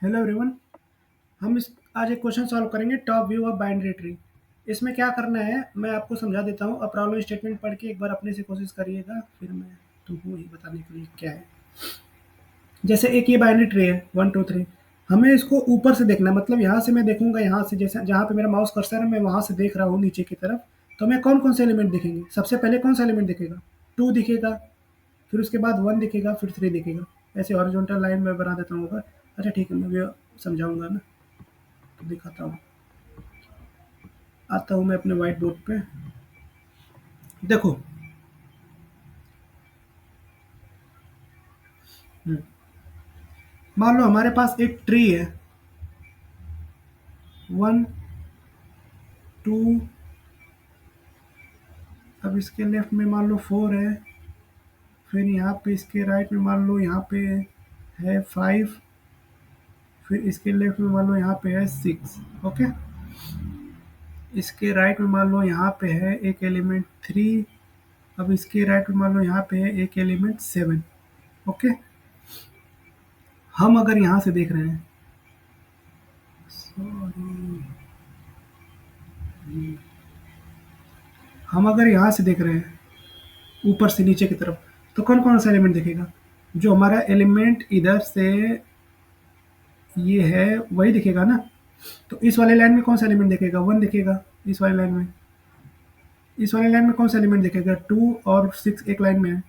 Hello everyone. हम इस आज एक क्वेश्चन सॉल्व करेंगे top view of binary tree. इसमें क्या करना है मैं आपको समझा देता हूँ। अब प्रॉब्लम स्टेटमेंट पढ़ के एक बार अपने से कोशिश करिएगा, फिर मैं तुमको ही बताने के लिए क्या है। जैसे एक ये बाइनरी ट्री है 1 2 3। हमें इसको ऊपर से देखना है, मतलब यहाँ से मैं देखूंगा, यहाँ से जैसे जहाँ पे मेरा माउस कर्सर है मैं वहाँ से देख रहा हूँ नीचे की तरफ। तो मैं कौन कौन से एलिमेंट दिखेंगे? सबसे पहले कौन सा एलिमेंट दिखेगा? 2 दिखेगा, फिर उसके बाद 1 दिखेगा, फिर 3 दिखेगा। ऐसे हॉरिजॉन्टल लाइन में बना देता हूँ ऊपर। अच्छा ठीक है, मैं भी समझाऊंगा ना, तो दिखाता हूँ। आता हूँ मैं अपने व्हाइट बोर्ड पे। देखो, मान लो हमारे पास एक ट्री है। 1 2। अब इसके लेफ्ट में मान लो 4 है। फिर यहाँ पे इसके राइट में मान लो यहाँ पे है 5। फिर इसके लेफ्ट में मान लो यहाँ पे है 6। ओके। इसके राइट में मान लो यहाँ पे है एक एलिमेंट 3। अब इसके राइट में मान लो यहाँ पे है एक एलिमेंट 7। ओके। हम अगर यहाँ से देख रहे हैं, सॉरी, हम अगर यहाँ से देख रहे हैं ऊपर से नीचे की तरफ, तो कौन कौन सा एलिमेंट दिखेगा? जो हमारा एलिमेंट इधर से ये है वही दिखेगा ना। तो इस वाले लाइन में कौन सा एलिमेंट दिखेगा? 1 दिखेगा। इस वाले लाइन में, इस वाले लाइन में कौन सा एलिमेंट दिखेगा? 2 और 6 एक लाइन में है,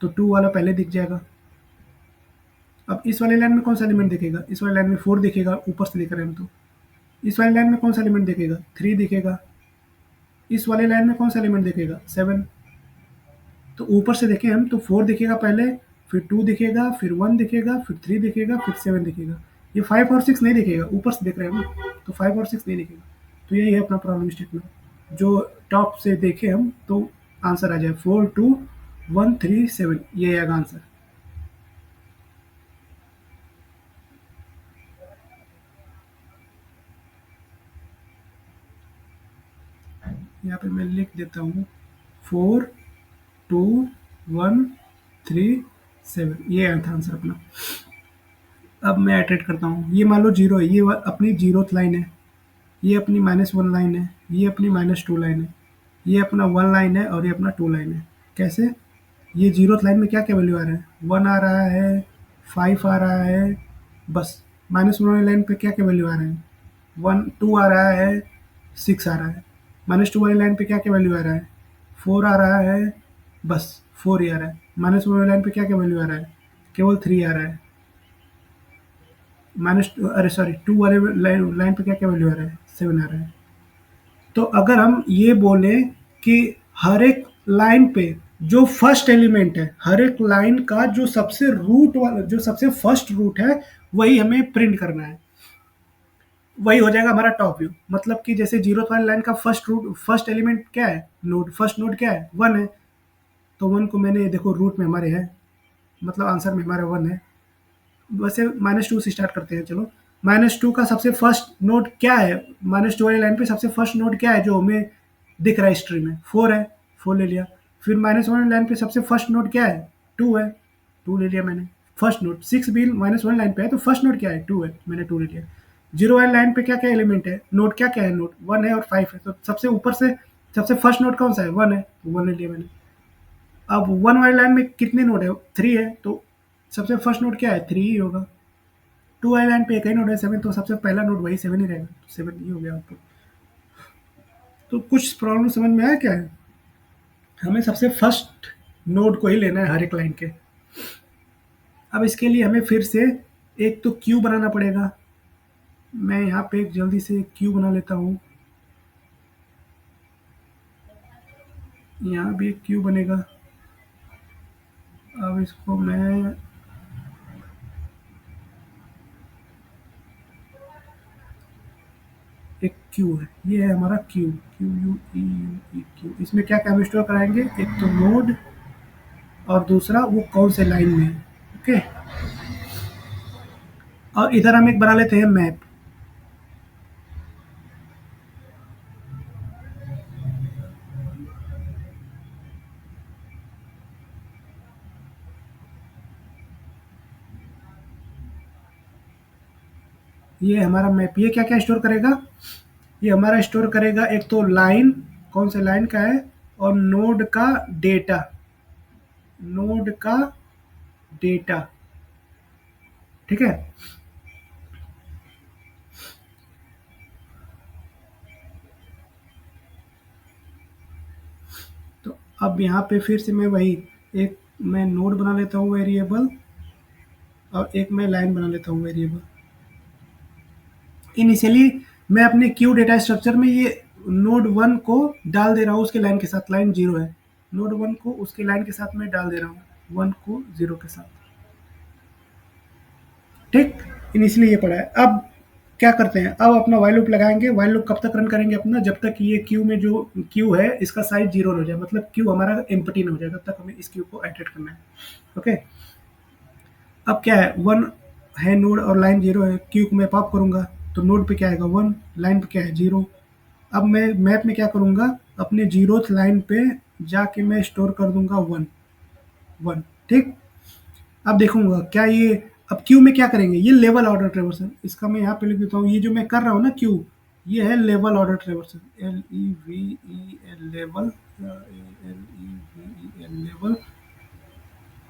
तो 2 वाला पहले दिख जाएगा। अब इस वाले लाइन में कौन सा एलिमेंट दिखेगा? इस वाले लाइन में 4 दिखेगा, ऊपर से दिख रहे हैं हम तो। इस वाले लाइन में कौन सा एलिमेंट दिखेगा? 3 दिखेगा। इस वाले लाइन में कौन सा एलिमेंट दिखेगा? 7। तो ऊपर से देखें हम तो 4 दिखेगा पहले, फिर 2 दिखेगा, फिर 1 दिखेगा, फिर 3 दिखेगा, फिर 7 दिखेगा। ये 5 और 6 नहीं दिखेगा, ऊपर से देख रहे हैं हम, तो 5 और 6 नहीं दिखेगा। तो यही है अपना प्रॉब्लम स्टेटमेंट। जो टॉप से देखे हम तो आंसर आ जाए 4 2 1 3 7, ये आएगा आंसर। यहाँ पे मैं लिख देता हूँ 4 2 1 3 7, ये आया था आंसर अपना। अब मैं एटरेट करता हूँ, ये मान लो जीरो है, ये अपनी जीरोथ लाइन है। ये अपनी -1 लाइन है, ये अपनी -2 लाइन है, ये अपना 1 लाइन है और ये अपना 2 लाइन है। कैसे? ये जीरोथ लाइन में क्या क्या वैल्यू आ रहा है? 1 आ रहा है, 5 आ रहा है, बस। -1 वाली लाइन पे क्या क्या वैल्यू आ रहे हैं? 1 2 आ रहा है, 6 आ रहा है। -2 वाली लाइन पे क्या क्या वैल्यू आ रहा है? 4 आ रहा है, बस 4 ही आ रहा है। -1 वाली लाइन पे क्या क्या वैल्यू आ रहा है? केवल 3 आ रहा है। माइनस अरे सॉरी, 2 वाले लाइन लाइन पे क्या क्या वैल्यू आ रहा है? 7 आ रहा है। तो अगर हम ये बोले कि हर एक लाइन पे जो फर्स्ट एलिमेंट है, हर एक लाइन का जो सबसे रूट वाला, जो सबसे फर्स्ट रूट है, वही हमें प्रिंट करना है। वही हो जाएगा हमारा टॉप व्यू। मतलब कि जैसे जीरो वाली लाइन का फर्स्ट रूट, फर्स्ट एलिमेंट क्या है? नोड, फर्स्ट नोड क्या है? 1 है। तो 1 को मैंने देखो रूट में हमारे है, मतलब आंसर में हमारा 1 है। वैसे -2 से स्टार्ट करते हैं, चलो। -2 का सबसे फर्स्ट नोड क्या है? -2 वाली लाइन पे सबसे फर्स्ट नोड क्या है जो हमें दिख रहा है हिस्ट्री में? 4 है, 4 ले लिया। फिर -1 वाली लाइन पे सबसे फर्स्ट नोड क्या है? 2 है, 2 ले लिया मैंने। फर्स्ट नोड 6 भी -1 लाइन पे है, तो फर्स्ट नोड क्या है? 2 है, मैंने 2 ले लिया। जीरो वाली लाइन पे क्या क्या एलिमेंट है? नोड क्या क्या है? नोड 1 है और 5 है, तो सबसे ऊपर से सबसे फर्स्ट नोड कौन सा है? 1 है, तो 1 ले लिया मैंने। अब 1 वाली लाइन में कितने नोड है? 3 है, तो सबसे फर्स्ट नोड क्या है? 3 ही होगा। 2 आइलैंड पे एक ही नोड है 7, तो सबसे पहला नोड वही 7 ही रहेगा, तो 7 ही हो गया आपको। तो कुछ प्रॉब्लम समझ में आया क्या है? हमें सबसे फर्स्ट नोड को ही लेना है हर एक लाइन के। अब इसके लिए हमें फिर से एक तो क्यू बनाना पड़ेगा। मैं यहाँ पे एक जल्दी से क्यू बना लेता हूँ। यहाँ भी एक क्यू बनेगा। अब इसको मैं एक क्यू है, ये है हमारा Q, Q U E U E Q. इसमें क्या क्या स्टोर कराएंगे? एक तो नोड, और दूसरा वो कौन से लाइन में है। ओके। और इधर हम एक बना लेते हैं मैप। ये हमारा मैप, ये क्या क्या स्टोर करेगा, ये हमारा स्टोर करेगा एक तो लाइन, कौन से लाइन का है, और नोड का डेटा, नोड का डेटा, ठीक है। तो अब यहाँ पे फिर से मैं वही, एक मैं नोड बना लेता हूँ वेरिएबल, और एक मैं लाइन बना लेता हूँ वेरिएबल। इनिशियली मैं अपने क्यू डेटा स्ट्रक्चर में ये नोड वन को डाल दे रहा हूँ उसके लाइन के साथ, लाइन जीरो है, नोड वन को उसके लाइन के साथ मैं डाल दे रहा हूँ, वन को जीरो के साथ, ठीक। इनिशियली ये पड़ा है। अब क्या करते हैं, अब अपना वाइल लूप लगाएंगे। वाइल लूप कब तक रन करेंगे अपना, जब तक ये क्यू में जो क्यू है इसका साइज जीरो हो जाए, मतलब क्यू हमारा एम्प्टी ना हो जाए, तब तक हमें इस क्यू को एडिट करना है। ओके, अब क्या है, वन है नोड और लाइन जीरो है, क्यू को मैं पॉप करूंगा तो नोड पे क्या आएगा वन, लाइन पे क्या है जीरो। अब मैं मैप में क्या करूंगा, अपने जीरोथ लाइन पे जाके मैं स्टोर कर दूंगा वन, वन, ठीक। अब देखूंगा क्या ये, अब क्यू में क्या करेंगे, ये लेवल ऑर्डर ट्रेवर्सल, इसका मैं यहाँ पे लिख देता हूँ, ये जो मैं कर रहा हूँ ना क्यू, ये है level order traversal, L E V E L level, L E V E L level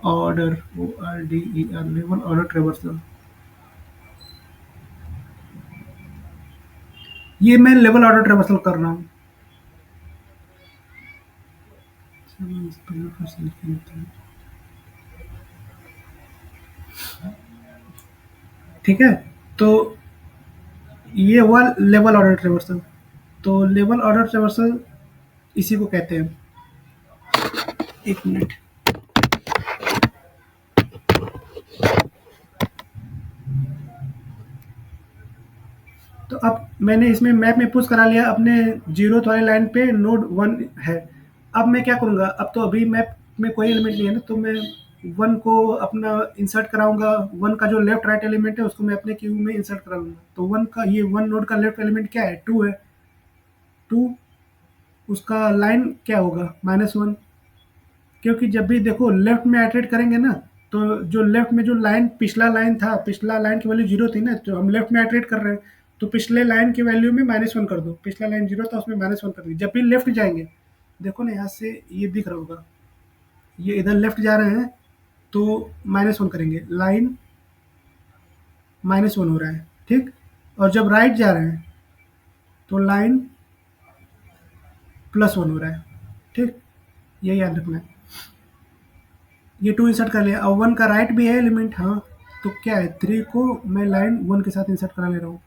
order, O R D E R, level order traversal, ये मैं लेवल ऑर्डर ट्रेवर्सल कर रहा हूँ। ठीक है, तो ये हुआ लेवल ऑर्डर ट्रेवर्सल। तो लेवल ऑर्डर ट्रेवर्सल इसी को कहते हैं, एक मिनट। तो अब मैंने इसमें मैप में पुश करा लिया अपने जीरो वाली लाइन पे नोड वन है। अब मैं क्या करूँगा, अब तो अभी मैप में कोई एलिमेंट नहीं है ना, तो मैं वन को अपना इंसर्ट कराऊंगा, वन का जो लेफ्ट राइट एलिमेंट है उसको मैं अपने क्यू में इंसर्ट कराऊंगा। तो वन का, ये वन नोड का लेफ्ट एलिमेंट क्या है, टू है, टू, उसका लाइन क्या होगा माइनस वन, क्योंकि जब भी देखो लेफ्ट में आइटरेट करेंगे ना, तो जो लेफ्ट में जो लाइन, पिछला लाइन था, पिछला लाइन की वैल्यू जीरो थी ना, तो हम लेफ्ट में आइटरेट कर रहे हैं, तो पिछले लाइन की वैल्यू में माइनस वन कर दो, पिछला लाइन जीरो था उसमें माइनस वन कर दी। जब भी लेफ्ट जाएंगे, देखो ना यहाँ से ये दिख रहा होगा, ये इधर लेफ्ट जा रहे हैं तो माइनस वन करेंगे, लाइन माइनस वन हो रहा है, ठीक। और जब राइट जा रहे हैं तो लाइन प्लस वन हो रहा है, ठीक। ये याद रखना है। ये टू इंसर्ट कर लिया, और वन का राइट भी है एलिमेंट, हाँ, तो क्या है, थ्री को मैं लाइन वन के साथ इंसर्ट करा ले रहा हूँ,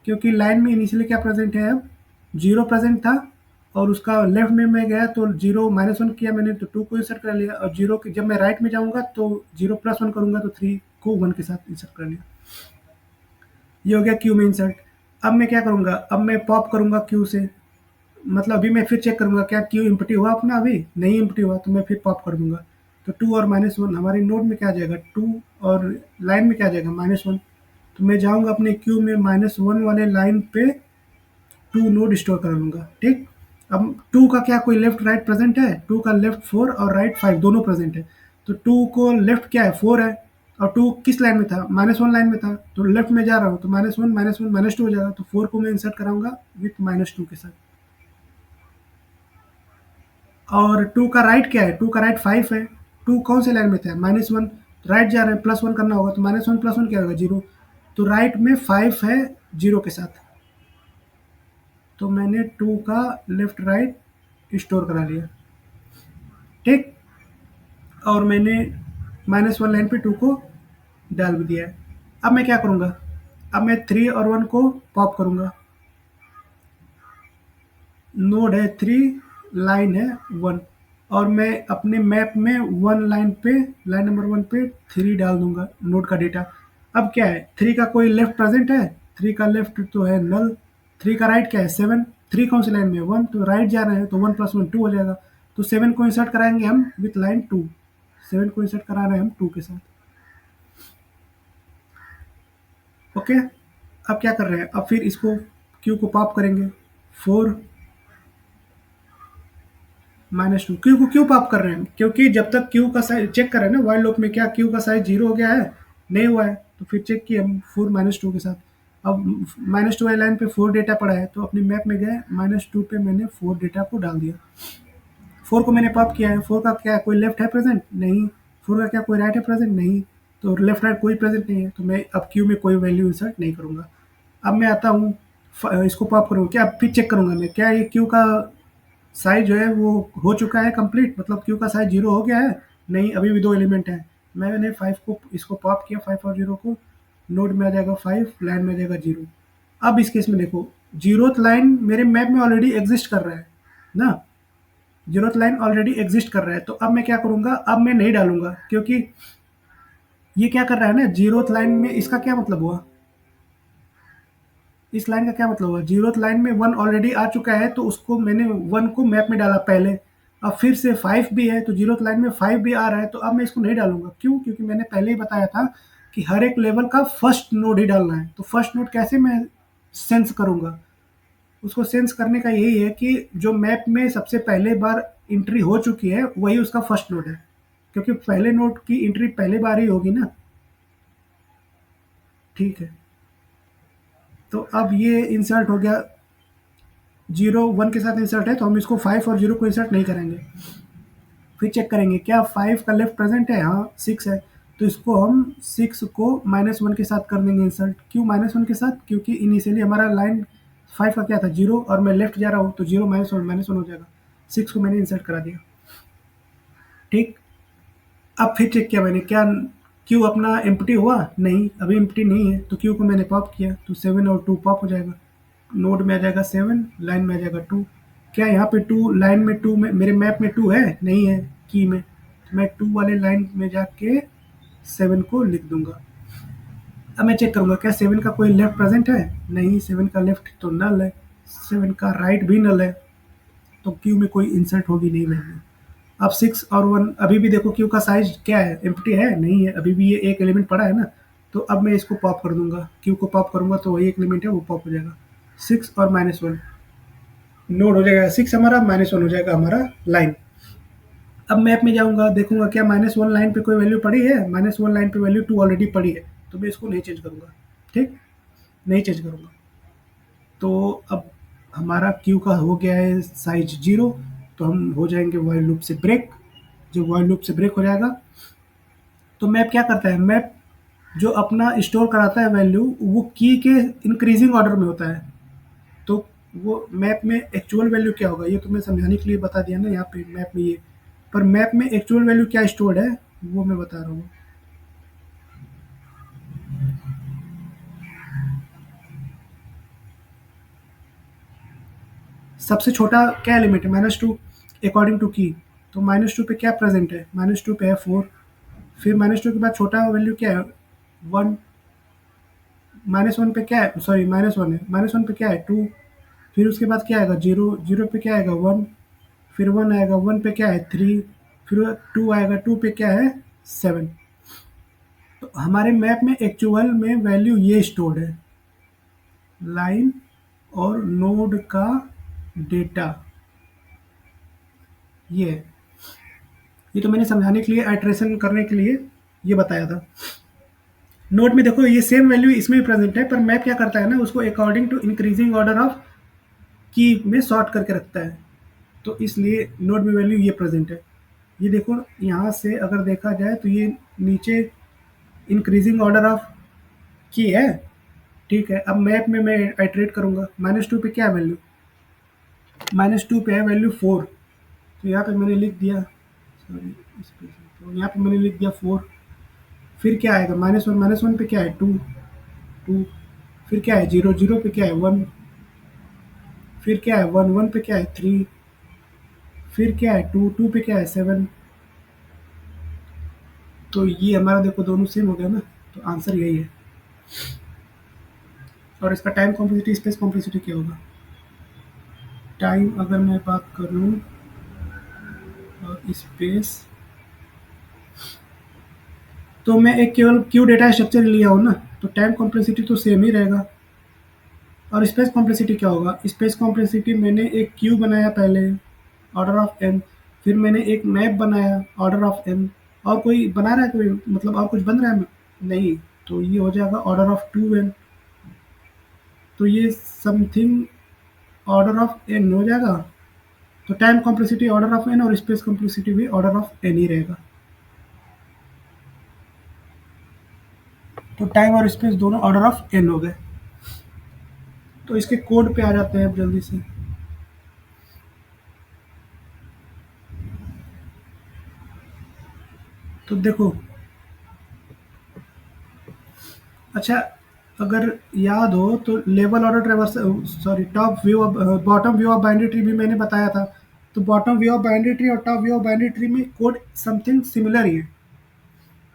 क्योंकि लाइन में इनिशियली क्या प्रेजेंट है, अब जीरो प्रेजेंट था, और उसका लेफ्ट में मैं गया तो जीरो माइनस वन किया मैंने, तो टू को इंसर्ट कर लिया, और जीरो जब मैं राइट में जाऊंगा तो जीरो प्लस वन करूंगा तो थ्री को वन के साथ इंसर्ट कर लिया। ये हो गया क्यू में इंसर्ट। अब मैं क्या करूंगा, अब मैं पॉप करूंगा क्यू से, मतलब अभी मैं फिर चेक करूंगा क्या क्यू इम्पटी हुआ अपना, अभी नहीं इम्पटी हुआ तो मैं फिर पॉप कर दूंगा। तो टू और माइनस वन हमारी नोड में क्या आ जाएगा, टू, और लाइन में क्या आ जाएगा माइनस वन। तो मैं जाऊंगा अपने क्यू में माइनस वन वाले लाइन पे टू नोड स्टोर कर लूंगा, ठीक। अब टू का क्या कोई लेफ्ट राइट प्रेजेंट है, टू का लेफ्ट फोर और राइट फाइव दोनों प्रेजेंट है, तो टू को लेफ्ट क्या है फोर है, और टू किस लाइन में था, माइनस वन लाइन में था, तो लेफ्ट में जा रहा हूँ तो माइनस वन माइनस टू हो जाएगा, तो फोर को मैं इंसर्ट कराऊंगा विथ माइनस टू के साथ। और टू का राइट क्या है, टू का राइट फाइव है, टू कौन से लाइन में था माइनस वन, राइट जा रहे हैं प्लस वन करना होगा, तो माइनस वन प्लस वन क्या होगा जीरो, तो राइट में फाइव है जीरो के साथ, तो मैंने टू का लेफ्ट राइट स्टोर करा लिया, ठीक। और मैंने माइनस वन लाइन पे टू को डाल भी दिया है। अब मैं क्या करूँगा, अब मैं थ्री और वन को पॉप करूँगा, नोड है थ्री, लाइन है वन, और मैं अपने मैप में वन लाइन पे, लाइन नंबर वन पे थ्री डाल दूंगा नोड का डेटा। अब क्या है, थ्री का कोई लेफ्ट प्रेजेंट है, थ्री का लेफ्ट तो है नल, थ्री का राइट क्या है सेवन, थ्री कौन सी लाइन में है वन, तो राइट जा रहे हैं तो वन प्लस वन टू हो जाएगा, तो सेवन को इंसर्ट कराएंगे हम विथ लाइन टू, सेवन को इंसर्ट करा रहे हैं हम टू के साथ। ओके, अब क्या कर रहे हैं, अब फिर इसको क्यू को पॉप करेंगे, फोर माइनस टू, क्यू को क्यों पॉप कर रहे हैं, क्योंकि जब तक क्यू का साइज चेक कर रहे हैं ना वाइल लूप में, क्या क्यू का साइज जीरो हो गया है, नहीं हुआ है, तो फिर चेक किए हम फोर माइनस टू के साथ। अब -2 वाली लाइन पे 4 डेटा पड़ा है, तो अपनी मैप में गए, -2 पे मैंने 4 डेटा को डाल दिया। 4 को मैंने पॉप किया है, 4 का क्या कोई लेफ्ट है प्रेज़ेंट? नहीं। 4 का क्या कोई राइट है प्रेज़ेंट? नहीं। तो लेफ्ट राइट कोई प्रेज़ेंट नहीं है, तो मैं अब क्यू में कोई वैल्यू इंसर्ट नहीं करूँगा। अब मैं आता हूँ, इसको पॉप करूँगा, क्या फिर चेक करूँगा मैं, क्या ये क्यू का साइज़ जो है वो हो चुका है कंप्लीट, मतलब क्यू का साइज़ 0 हो गया है? नहीं, अभी भी 2 एलिमेंट हैं। मैंने 5 को इसको पॉप किया, 5 और 0 को, नोड में आ जाएगा 5, लाइन में आ जाएगा 0। अब इस केस में देखो, 0th लाइन मेरे मैप में ऑलरेडी एग्ज़िस्ट कर रहा है ना? 0th लाइन ऑलरेडी एग्ज़िस्ट कर रहा है, तो अब मैं क्या करूँगा, अब मैं नहीं डालूँगा, क्योंकि ये क्या कर रहा है ना, 0th लाइन में इसका क्या मतलब हुआ? इस लाइन का क्या मतलब हुआ? 0th लाइन में 1 ऑलरेडी आ चुका है, तो उसको मैंने 1 को मैप में डाला पहले। अब फिर से 5 भी है, तो 0th लाइन में 5 भी आ रहा है, तो अब मैं इसको नहीं डालूँगा। क्यों? क्योंकि मैंने पहले ही बताया था कि हर एक लेवल का फर्स्ट नोड ही डालना है। तो फर्स्ट नोड कैसे मैं सेंस करूँगा? उसको सेंस करने का यही है कि जो मैप में सबसे पहले बार एंट्री हो चुकी है, वही उसका फर्स्ट नोड है। क्योंकि पहले नोड की एंट्री पहले बार ही होगी ना। ठीक है। तो अब ये इंसर्ट हो गया, 0 1 के साथ इंसर्ट है, तो हम इसको 5 और 0 को इंसर्ट नहीं करेंगे। फिर चेक करेंगे क्या 5 का लेफ्ट प्रेजेंट है? हाँ, 6 है। तो इसको हम 6 को -1 के साथ कर देंगे इंसर्ट। क्यों -1 के साथ? क्योंकि इनिशियली हमारा लाइन 5 का क्या था? 0, और मैं लेफ्ट जा रहा हूँ, तो 0 -1 हो जाएगा। 6 को मैंने इंसर्ट करा दिया। ठीक। अब फिर चेक किया मैंने, क्या क्यू अपना एम्प्टी हुआ? नहीं, अभी एम्प्टी नहीं है, तो क्यू को मैंने पॉप किया, तो 7 और 2 पॉप हो जाएगा। नोड में आ जाएगा 7, लाइन में आ जाएगा 2। क्या यहाँ पे 2 लाइन में 2 में मेरे मैप में 2 है? नहीं है की में, तो मैं 2 वाले लाइन में जाके 7 को लिख दूंगा। अब मैं चेक करूंगा क्या 7 का कोई लेफ्ट प्रेजेंट है? नहीं, 7 का लेफ्ट तो नल है, 7 का राइट भी नल है, तो क्यू में कोई इंसर्ट होगी नहीं वैल्यू। अब 6 और 1, अभी भी देखो क्यू का साइज क्या है? एम्प्टी है? नहीं है, अभी भी ये एक एलिमेंट पड़ा है ना। तो अब मैं इसको पॉप कर दूंगा, क्यू को पॉप करूंगा तो वही एक एलिमेंट है वो पॉप हो जाएगा। 6 और -1 नोड हो जाएगा, 6 हमारा, -1 हो जाएगा हमारा लाइन। अब मैप में जाऊंगा, देखूंगा क्या -1 लाइन पे कोई वैल्यू पड़ी है? -1 लाइन पे वैल्यू 2 ऑलरेडी पड़ी है, तो मैं इसको नहीं चेंज करूंगा। ठीक, नहीं चेंज करूंगा। तो अब हमारा क्यू का हो गया है साइज 0, तो हम हो जाएंगे वाइल लूप से ब्रेक। जब वाइल लूप से ब्रेक हो जाएगा, तो मैप क्या करता है? मैप जो अपना स्टोर कराता है वैल्यू, वो की के इंक्रीजिंग ऑर्डर में होता है। तो वो मैप में एक्चुअल वैल्यू क्या होगा, ये तो मैं समझाने के लिए बता दिया ना यहाँ पे मैप में ये। पर मैप में एक्चुअल वैल्यू क्या स्टोर्ड है, वो मैं बता रहा हूँ। सबसे छोटा क्या एलिमेंट है? -2 अकॉर्डिंग टू की। तो -2 पे क्या प्रेजेंट है? -2 पे है 4। फिर -2 के बाद छोटा वैल्यू क्या है? 1। -1 पे क्या है? सॉरी, -1 है। -1 पे क्या है? 2। फिर उसके बाद क्या आएगा? 0। 0 पे क्या आएगा? 1। फिर 1 आएगा, 1 पे क्या है? 3। फिर 2 आएगा, 2 पे क्या है? 7। तो हमारे मैप में एक्चुअल में वैल्यू ये स्टोर्ड है, लाइन और नोड का डेटा ये है। ये तो मैंने समझाने के लिए, आइट्रेशन करने के लिए ये बताया था। नोड में देखो ये सेम वैल्यू इसमें भी प्रेजेंट है, पर मैप क्या करता है ना, उसको according to increasing order of key में सॉर्ट करके रखता है। तो इसलिए नोड में वैल्यू ये प्रेजेंट है। ये देखो यहाँ से अगर देखा जाए तो ये नीचे इंक्रीजिंग ऑर्डर ऑफ की है। ठीक है, अब मैप में मैं आइट्रेट करूँगा। -2 पे क्या है वैल्यू? -2 पे है वैल्यू 4। तो यहाँ पे मैंने लिख दिया, सॉरी, तो यहाँ पे मैंने लिख दिया 4। फिर क्या आएगा? -1, -1 पे क्या है? 2। 2। फिर क्या है? 0। 0 पे क्या है? 1। फिर क्या है? 1। 1 पे क्या है? 3। फिर क्या है? 2। 2 पे क्या है? 7। तो ये हमारा देखो दोनों सेम हो गया ना, तो आंसर यही है। और इसका टाइम कॉम्प्लेक्सिटी, स्पेस कॉम्प्लेक्सिटी क्या होगा? टाइम अगर मैं बात करूँ और स्पेस, तो मैं एक केवल क्यू डेटा स्ट्रक्चर लिया हूँ ना, तो टाइम कॉम्प्लेक्सिटी तो सेम ही रहेगा। और स्पेस कॉम्प्लेक्सिटी क्या होगा? स्पेस कॉम्प्लेक्सिटी, मैंने एक क्यू बनाया पहले, ऑर्डर ऑफ एन। फिर मैंने एक मैप बनाया, ऑर्डर ऑफ एन। और कोई बना रहा है कोई, मतलब और कुछ बन रहा है? नहीं। तो ये हो जाएगा ऑर्डर ऑफ 2n। तो ये समथिंग ऑर्डर ऑफ एन हो जाएगा। तो time complexity order of N और स्पेस कॉम्प्लेक्सिटी भी ऑर्डर ऑफ एन ही रहेगा। तो टाइम और स्पेस दोनों ऑर्डर ऑफ एन हो गए। तो इसके कोड पे आ जाते हैं अब जल्दी से। तो देखो, अच्छा, अगर याद हो तो level order traverse, sorry, top view of bottom view of binary tree भी मैंने बताया था। तो bottom view of binary tree और top view of binary tree में कोड समथिंग सिमिलर ही है।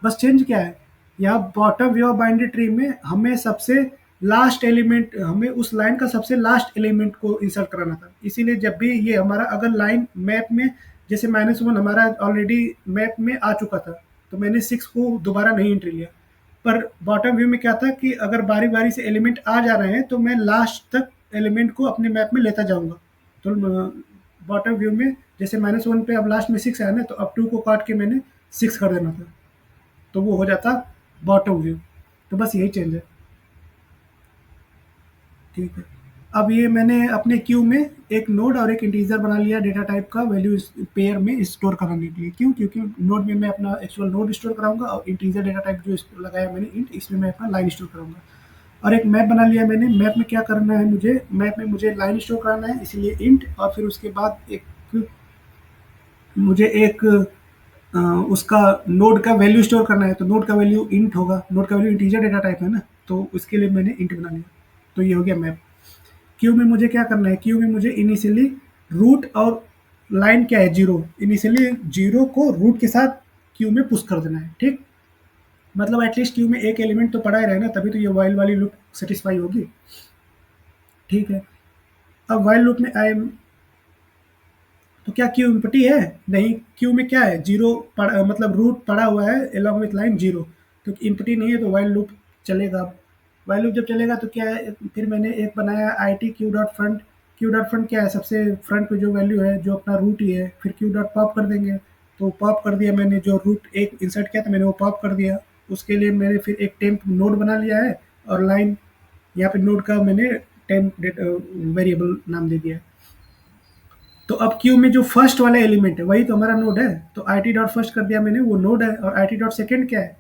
बस चेंज क्या है, यहाँ bottom view of binary tree में हमें सबसे लास्ट एलिमेंट, हमें उस लाइन का सबसे लास्ट एलिमेंट को इंसर्ट कराना था। इसीलिए जब भी ये हमारा अगर लाइन मैप में, जैसे -1 हमारा ऑलरेडी मैप में आ चुका था, तो मैंने 6 को दोबारा नहीं एंट्री लिया। पर बॉटम व्यू में क्या था कि अगर बारी बारी से एलिमेंट आ जा रहे हैं तो मैं लास्ट तक एलिमेंट को अपने मैप में लेता जाऊंगा। तो बॉटम व्यू में जैसे -1 पे अब लास्ट में 6 आया ना, तो अब 2 को काट के मैंने 6 कर देना था, तो वो हो जाता बॉटम व्यू। तो बस यही चेंज है। ठीक है। अब ये मैंने अपने क्यू में एक नोड और एक इंटीजर बना लिया डेटा टाइप का वैल्यू पेयर में स्टोर कराने के लिए। क्यों? क्योंकि नोड में मैं अपना एक्चुअल नोड स्टोर कराऊंगा और इंटीजर डेटा टाइप जो लगाया मैंने इंट, इसमें मैं अपना लाइन स्टोर कराऊंगा। और एक मैप बना लिया मैंने। मैप में क्या करना है मुझे, मैप में मुझे लाइन स्टोर कराना है, इसलिए इंट, और फिर उसके बाद मुझे एक उसका नोड का वैल्यू स्टोर करना है। तो नोड का वैल्यू इंट होगा, नोड का वैल्यू इंटीजर डेटा टाइप है ना, तो उसके लिए मैंने इंट बना लिया। तो ये हो गया मैप। क्यू में मुझे क्या करना है, क्यू में मुझे इनिशियली रूट और लाइन क्या है, जीरो, इनिशियली जीरो को रूट के साथ क्यू में पुश कर देना है। ठीक, मतलब एटलीस्ट क्यू में एक एलिमेंट तो पड़ा ही रहे ना, तभी तो ये वाइल वाली लूप सेटिस्फाई होगी। ठीक है। अब वाइल लूप में आई, तो क्या क्यू इम्पटी है? नहीं, क्यू में क्या है, जीरो मतलब रूट पड़ा हुआ है अलॉन्ग विथ लाइन जीरो, तो इम्पटी नहीं है, तो वाइल लूप चलेगा। वाइल लूप जब चलेगा तो क्या है, फिर मैंने एक बनाया I T Q dot front. Q dot front क्या है, सबसे फ्रंट पे जो वैल्यू है जो अपना रूट ही है, फिर क्यू डॉट पॉप कर देंगे। तो पॉप कर दिया मैंने, जो रूट एक इंसर्ट किया था मैंने वो पॉप कर दिया। उसके लिए मैंने फिर एक टेम्प नोड बना लिया है, और लाइन, यहाँ पे नोड का मैंने टेम्प वेरिएबल नाम दे दिया है। तो अब क्यू में जो फर्स्ट वाला एलिमेंट है वही तो हमारा नोड है, तो आई टी डॉट फर्स्ट कर दिया मैंने, वो नोड है। और आई टी डॉट सेकेंड क्या है,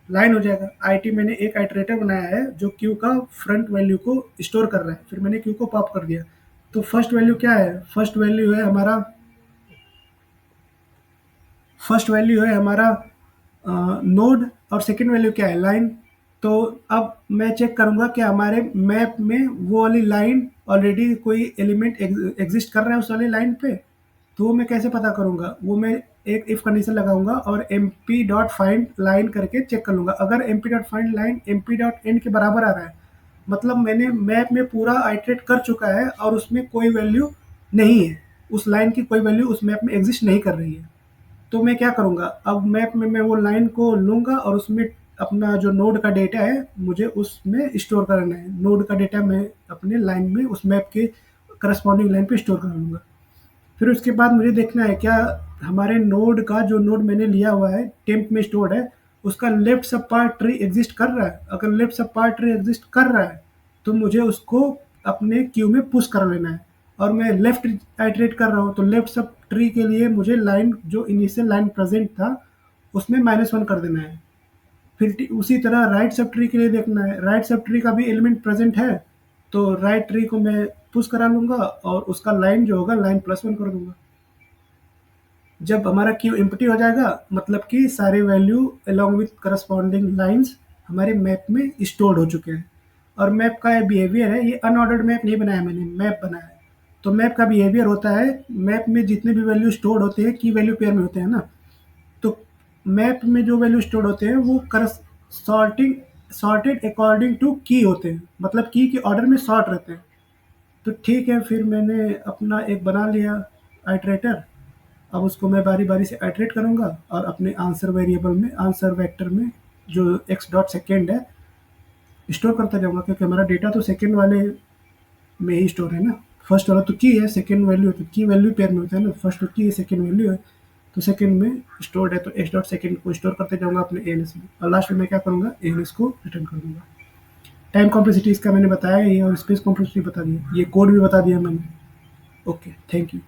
लाइन हो जाएगा। आई टी मैंने एक आइटरेटर बनाया है जो क्यू का फ्रंट वैल्यू को स्टोर कर रहा है, फिर मैंने क्यू को पॉप कर दिया। तो फर्स्ट वैल्यू क्या है, फर्स्ट वैल्यू है हमारा, फर्स्ट वैल्यू है हमारा नोड, और सेकंड वैल्यू क्या है, लाइन। तो अब मैं चेक करूंगा कि हमारे मैप में वो वाली लाइन ऑलरेडी कोई एलिमेंट एग्जिस्ट कर रहा है उस वाली लाइन पे। तो वो मैं कैसे पता करूंगा, वो मैं एक इफ कंडीशन लगाऊंगा और M P dot find line करके चेक कर लूंगा। अगर M P dot find line M P dot end के बराबर आ रहा है, मतलब मैंने मैप में पूरा आइटरेट कर चुका है और उसमें कोई वैल्यू नहीं है, उस लाइन की कोई वैल्यू उस मैप में एग्जिस्ट नहीं कर रही है। तो मैं क्या करूँगा, अब मैप में मैं वो लाइन को लूँगा और उसमें अपना जो नोड का डेटा है मुझे उसमें स्टोर करना है। नोड का डेटा मैं अपने लाइन में उस मैप के करस्पॉन्डिंग लाइन पे स्टोर कर लूँगा। फिर उसके बाद मुझे देखना है क्या हमारे नोड का, जो नोड मैंने लिया हुआ है टेम्प में स्टोर्ड है, उसका लेफ्ट सब पार्ट ट्री एग्जिस्ट कर रहा है। अगर लेफ्ट सब पार्ट ट्री एग्जिस्ट कर रहा है तो मुझे उसको अपने क्यू में पुश कर लेना है। और मैं लेफ्ट आइटरेट कर रहा हूँ, तो लेफ्ट सब ट्री के लिए मुझे लाइन जो इनिशियल लाइन प्रेजेंट था उसमें -1 कर देना है। फिर उसी तरह राइट सब ट्री के लिए देखना है, राइट सब ट्री का भी एलिमेंट प्रेजेंट है, तो राइट ट्री को मैं पुश करा लूंगा और उसका लाइन जो होगा लाइन +1 कर दूंगा। जब हमारा क्यू एम्प्टी हो जाएगा, मतलब कि सारे value along with corresponding lines हमारे मैप में स्टोर्ड हो चुके हैं। और मैप का बिहेवियर है, ये अनऑर्डर्ड मैप नहीं बनाया मैंने, मैप बनाया है। तो मैप का बिहेवियर होता है, मैप में जितने भी वैल्यू स्टोर्ड होते हैं की वैल्यू पेयर में होते हैं ना, तो मैप में जो वैल्यू स्टोर्ड होते हैं वो सॉर्टिंग सॉर्टेड अकॉर्डिंग टू की होते हैं, मतलब की के ऑर्डर में सॉर्ट रहते हैं। तो ठीक है, फिर मैंने अपना एक बना लिया आइटरेटर। अब उसको मैं बारी बारी से आइटरेट करूंगा और अपने आंसर वेरिएबल में, आंसर वेक्टर में जो एक्स डॉट सेकेंड है स्टोर करता जाऊंगा, क्योंकि हमारा डेटा तो सेकेंड वाले में ही स्टोर है ना। फर्स्ट वाला तो की है, सेकेंड वैल्यू है, तो की वैल्यू पेयर में होता है ना, फर्स्ट तो की है, सेकेंड वैल्यू है, तो सेकेंड में स्टोर्ड है, तो x डॉट सेकेंड को स्टोर करते जाऊंगा अपने एन एस में, और लास्ट में मैं क्या करूंगा, एन एस को रिटर्न कर दूंगा। टाइम कॉम्प्लेक्सिटी इसका मैंने बताया ही, और स्पेस कॉम्प्लेक्सिटी बता दी, ये कोड भी बता दिया मैंने। Okay, thank you.